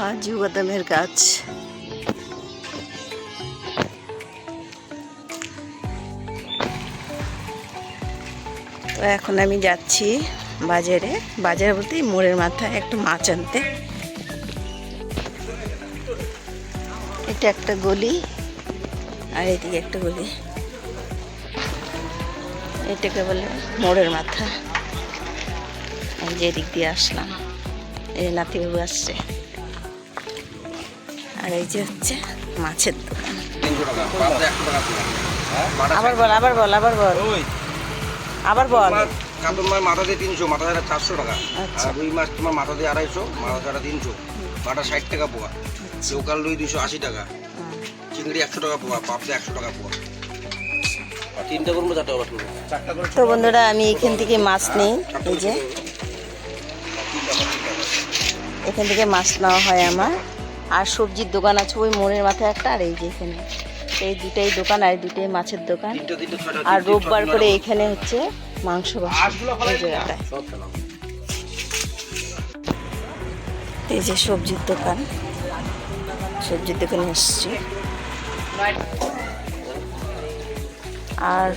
কাজু বাদামের গাছ। এখন আমি যাচ্ছি বাজারে, বাজারে বলতে মোড়ের মাথায় একটু মাছ আনতে। এটা একটা গলি আর এদিকে একটা গলি, এটাকে বলে মোড়ের মাথা। আমি যে দিক দিয়ে আসলাম, এই নাতিবাবু আসছে, আর এই যে হচ্ছে মাছের দোকান। আবার বল আবার বল আবার বল আবার বল। কাতল মাছ মাথা দিয়ে 300, মাথা ছাড়া 400 টাকা। আর রুই মাছ তোমার মাথা দিয়ে 250, মাথা ছাড়া 300, বাটা 60 টাকা পোয়া। লোকাল রুই 280 টাকা, চিংড়ি 100 টাকা পোয়া, পাবদা 100 টাকা পোয়া। আর 3টা করবো 4টা করে। তো বন্ধুরা আমি এখান থেকে মাছ নেই, এই যে এখান থেকে মাছ নেওয়া হয় আমার। আর সবজির দোকান আছে ওই মোড়ের মাথায় একটা, আর এই যে এখানে এই দুটাই দোকান, আর দুটাই মাছের দোকান। আর রোববার করে এখানে হচ্ছে মাংস বসে এই জায়গাটায়। এই যে সবজির দোকান, সবজির দোকানে এসছি। আর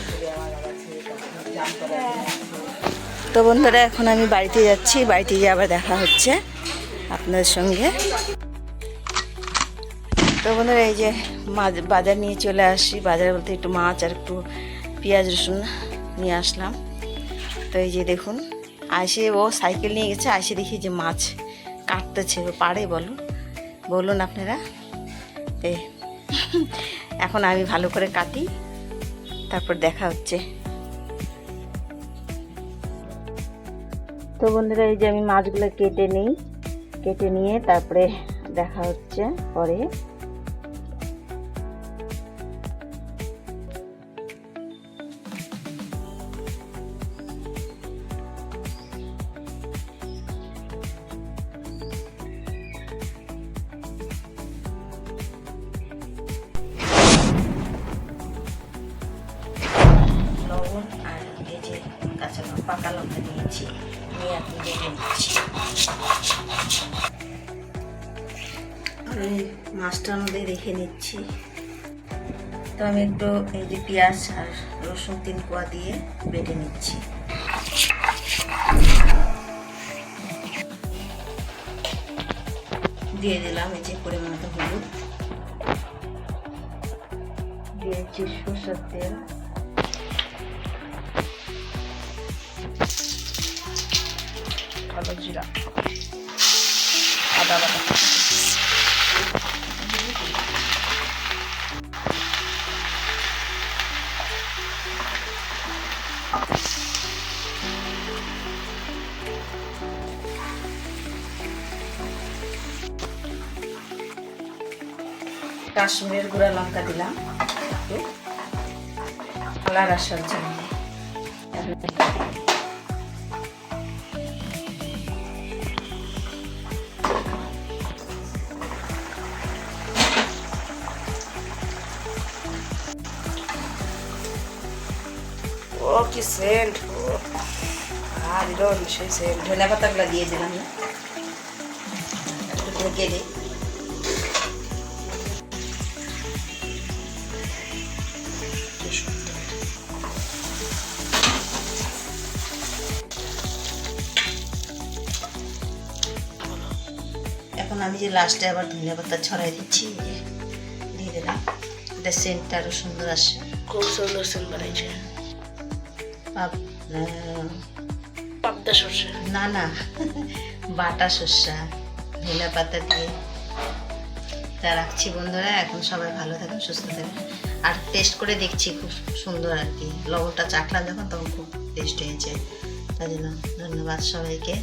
তো বন্ধুরা এখন আমি বাড়িতে যাচ্ছি, বাড়িতে গিয়ে আবার দেখা হচ্ছে আপনাদের সঙ্গে। তো বন্ধুরা এই যে বাজার নিয়ে চলে আসি, বাজার বলতে একটু মাছ আর একটু পেঁয়াজ রসুন নিয়ে আসলাম। তো এই যে দেখুন, আসে ও সাইকেল নিয়ে গেছে, আসে দেখি যে মাছ কাটতেছে, ও পারে বলুন আপনারা। এখন আমি ভালো করে কাটি, তারপর দেখা হচ্ছে। তো বন্ধুরা এই যে আমি মাছগুলো কেটে নিয়ে তারপরে দেখা হচ্ছে পরে। লবণ আর এই যে কাঁচা পাকা লঙ্কা নিয়েছি, নিয়ে আপনি বেটে নিচ্ছি। এই মাছটার মধ্যে রেখে নিচ্ছি। তো আমি একটু এই যে পেঁয়াজ আর রসুন 3 কোয়া দিয়ে বেটে নিচ্ছি। দিয়ে দিলাম এই যে পরিমাণ মতো হলুদ, দিয়েছি সরষের তেল, কালো জিরা, আদা বাটা, কাশ্মীরের গুঁড়া লঙ্কা দিলাম একটু কালার আসার জন্য। ও কি সেন্ট, আর সেই সেন্ট। ধনে পাতাগুলো দিয়ে দিলাম না, একটু ঢেকে দিই। এখন আমি যে লাস্টে আবার ধনে পাতা ছড়াই দিচ্ছি, দিয়ে দিলাম। এটা সেন্টটা আরও সুন্দর আসে, খুব সুন্দর সেন্ট বানাইছে। পাবদা সর্ষে না না, বাটা সর্ষা ধনে পাতা দিয়ে। তা রাখছি বন্ধুরা, এখন সবাই ভালো থাকুন, সুস্থ থাকুন। আর টেস্ট করে দেখছি, খুব সুন্দর আর কি। লবণটা চাখলাম যখন তখন খুব টেস্ট হয়েছে, তাই জন্য ধন্যবাদ সবাইকে।